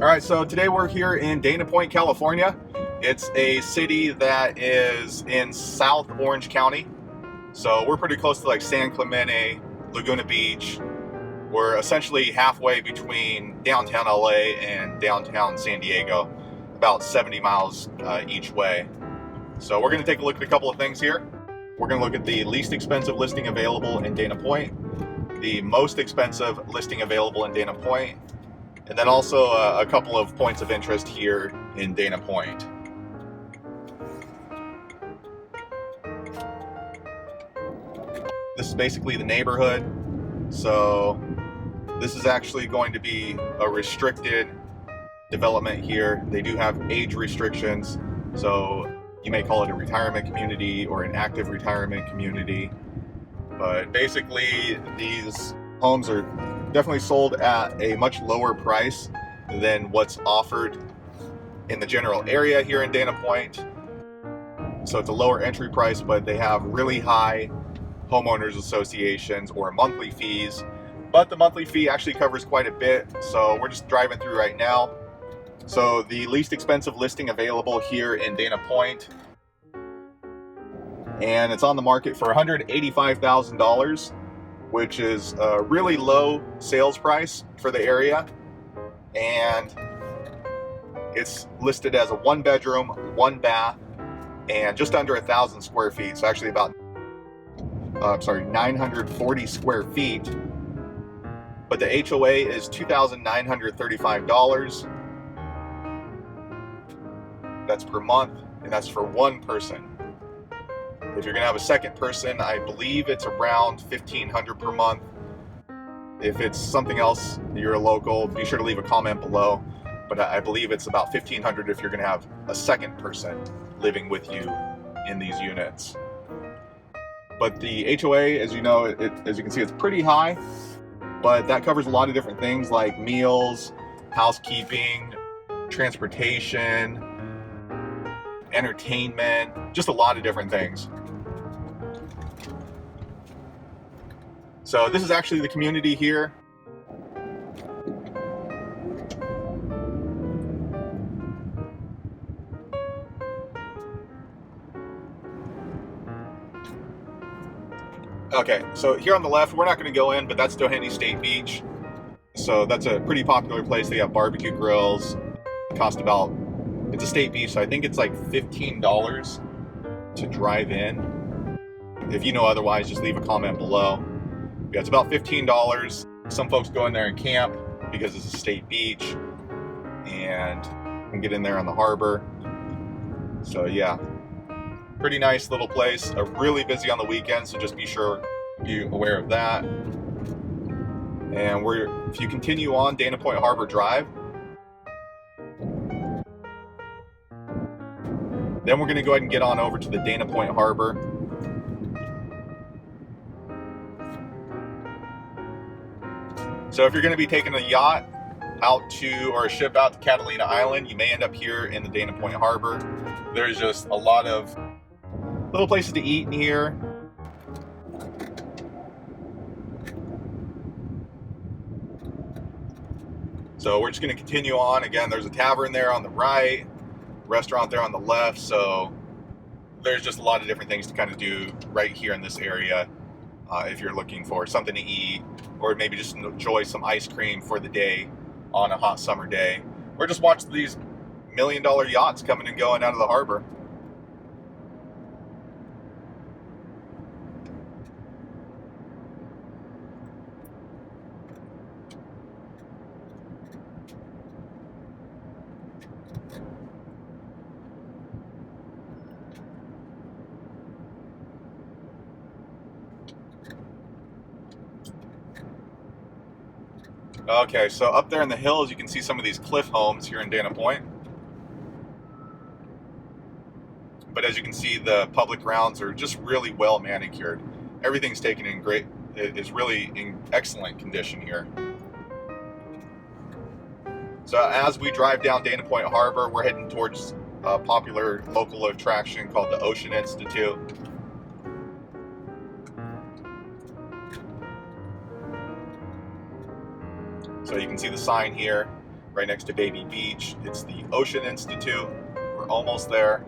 All right, so today we're here in Dana Point, California. It's a city that is in South Orange County. So we're pretty close to like San Clemente, Laguna Beach. We're essentially halfway between downtown LA and downtown San Diego, about 70 miles each way. So we're gonna take a look at a couple of things here. We're gonna look at the least expensive listing available in Dana Point, the most expensive listing available in Dana Point, and then also a couple of points of interest here in Dana Point. This is basically the neighborhood. So this is actually going to be a restricted development here. They do have age restrictions. So you may call it a retirement community or an active retirement community. But basically these homes are definitely sold at a much lower price than what's offered in the general area here in Dana Point. So it's a lower entry price, but they have really high homeowners associations or monthly fees. But the monthly fee actually covers quite a bit. So we're just driving through right now. So the least expensive listing available here in Dana Point, and it's on the market for $185,000, which is a really low sales price for the area. And it's listed as a 1-bedroom, 1-bath, and just under 1,000 square feet. So actually about 940 square feet. But the HOA is $2,935. That's per month, and that's for one person. If you're gonna have a second person, I believe it's around $1,500 per month. If it's something else, you're a local, be sure to leave a comment below. But I believe it's about $1,500 if you're gonna have a second person living with you in these units. But the HOA, as you know, as you can see, it's pretty high, but that covers a lot of different things like meals, housekeeping, transportation, entertainment, just a lot of different things. So this is actually the community here. Okay, so here on the left, we're not going to go in, but that's Doheny State Beach. So that's a pretty popular place. They have barbecue grills. It costs about, it's a state beach, so I think it's like $15 to drive in. If you know otherwise, just leave a comment below. Yeah, it's about $15. Some folks go in there and camp because it's a state beach and can get in there on the harbor. So yeah, pretty nice little place. Really busy on the weekends, so just be sure to be aware of that. And if you continue on Dana Point Harbor Drive, then we're going to go ahead and get on over to the Dana Point Harbor. So if you're going to be taking a yacht out to, or a ship out to Catalina Island, you may end up here in the Dana Point Harbor. There's just a lot of little places to eat in here. So we're just going to continue on. Again, there's a tavern there on the right, restaurant there on the left. So there's just a lot of different things to kind of do right here in this area if you're looking for something to eat, or maybe just enjoy some ice cream for the day on a hot summer day, or just watch these $1 million yachts coming and going out of the harbor. Okay, so up there in the hills, you can see some of these cliff homes here in Dana Point. But as you can see, the public grounds are just really well manicured. Everything's taken in great, it is really in excellent condition here. So as we drive down Dana Point Harbor, we're heading towards a popular local attraction called the Ocean Institute. So you can see the sign here. right next to Baby Beach. It's the Ocean Institute. We're almost there.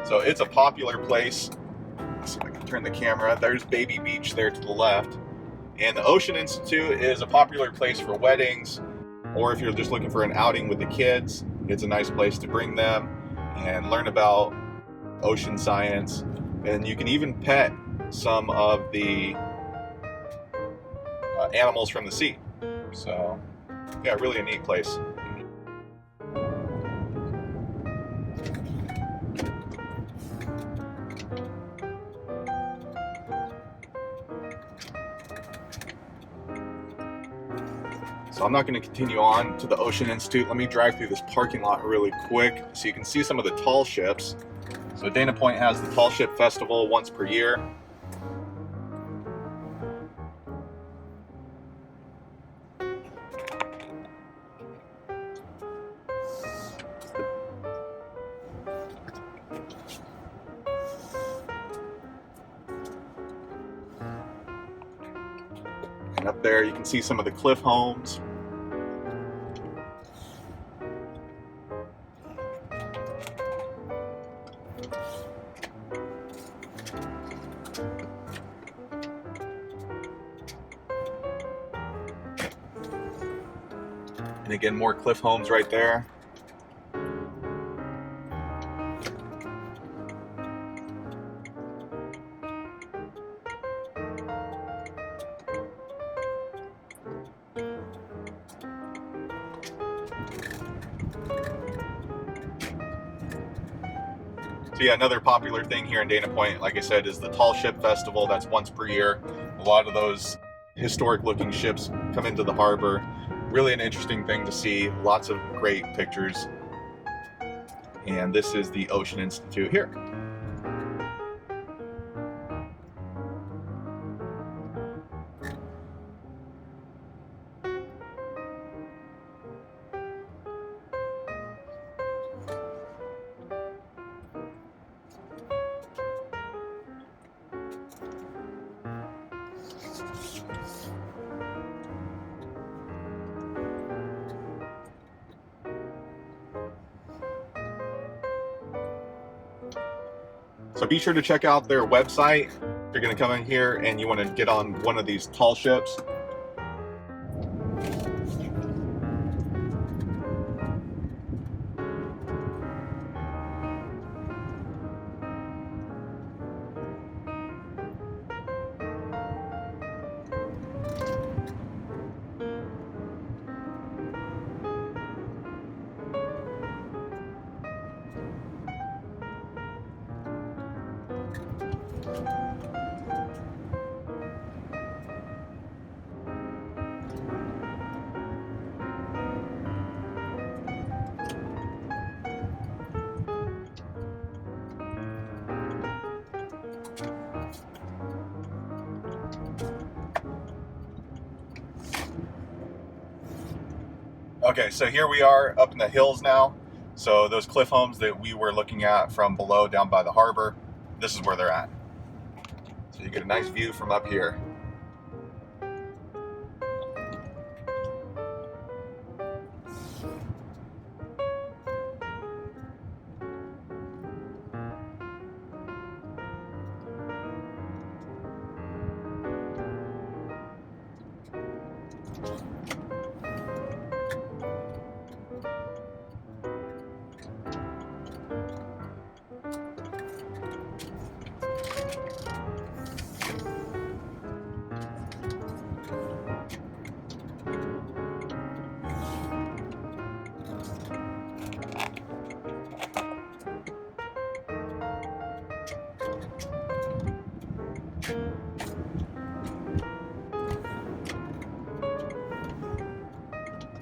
So it's a popular place. Let's see if I can turn the camera. There's Baby Beach there to the left. And the Ocean Institute is a popular place for weddings, or if you're just looking for an outing with the kids, it's a nice place to bring them and learn about ocean science. And you can even pet some of the animals from the sea. So yeah, really a neat place. So I'm not going to continue on to the Ocean Institute. Let me drive through this parking lot really quick so you can see some of the tall ships. So Dana Point has the Tall Ship Festival once per year. And up there you can see some of the cliff homes. And again, more cliff homes right there. So yeah, another popular thing here in Dana Point, like I said, is the Tall Ship Festival. That's once per year. A lot of those historic looking ships come into the harbor. Really an interesting thing to see. Lots of great pictures. And this is the Ocean Institute here. So be sure to check out their website. If you're going to come in here and you want to get on one of these tall ships. Okay, so here we are up in the hills now. So those cliff homes that we were looking at from below down by the harbor, this is where they're at. So you get a nice view from up here.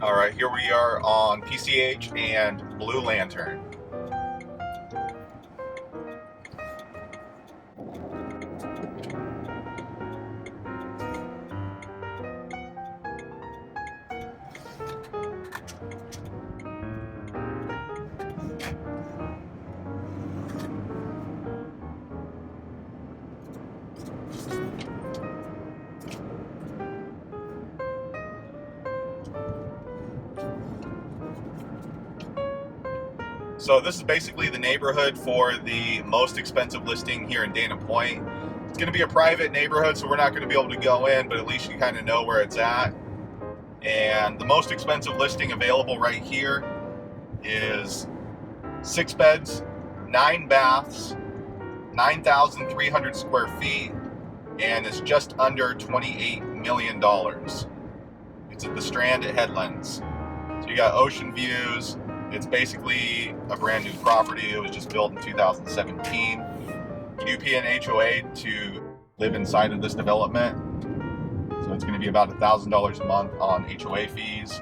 All right, here we are on PCH and Blue Lantern. So this is basically the neighborhood for the most expensive listing here in Dana Point. It's going to be a private neighborhood, so we're not going to be able to go in, but at least you kind of know where it's at. And the most expensive listing available right here is 6 beds, 9 baths, 9,300 square feet, and it's just under $28 million. It's at the Strand at Headlands. So you got ocean views. It's basically a brand new property. It was just built in 2017. You do pay an HOA to live inside of this development. So it's going to be about $1,000 a month on HOA fees.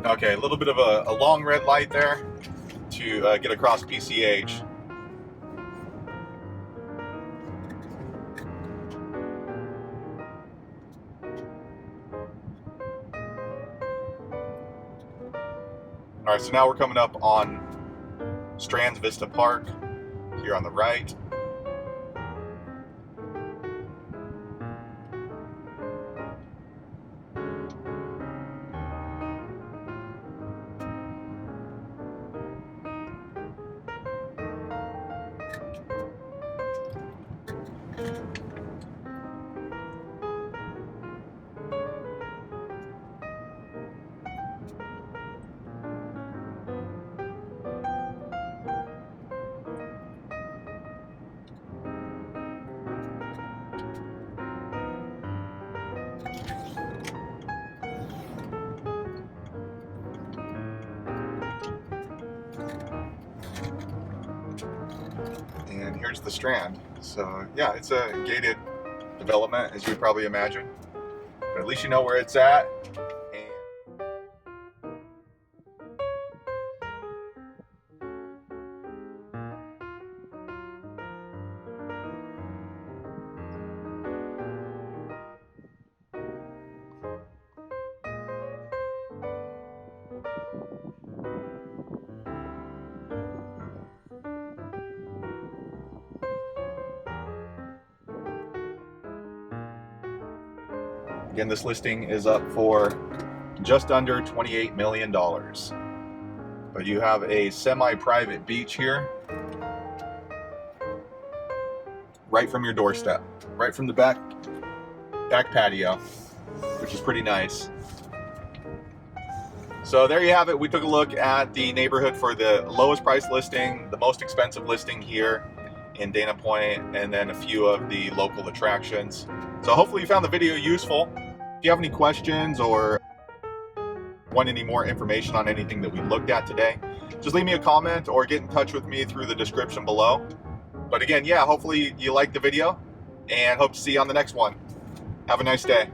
Okay, a little bit of a long red light there to get across PCH. All right, so now we're coming up on Strand's Vista Park here on the right. And here's the Strand. So yeah, it's a gated development, as you would probably imagine, but at least you know where it's at. Again, this listing is up for just under $28 million. But you have a semi-private beach here, right from your doorstep, right from the back patio, which is pretty nice. So there you have it. We took a look at the neighborhood for the lowest price listing, the most expensive listing here in Dana Point, and then a few of the local attractions. So hopefully you found the video useful. If you have any questions or want any more information on anything that we looked at today, just leave me a comment or get in touch with me through the description below. But again, yeah, hopefully you liked the video and hope to see you on the next one. Have a nice day.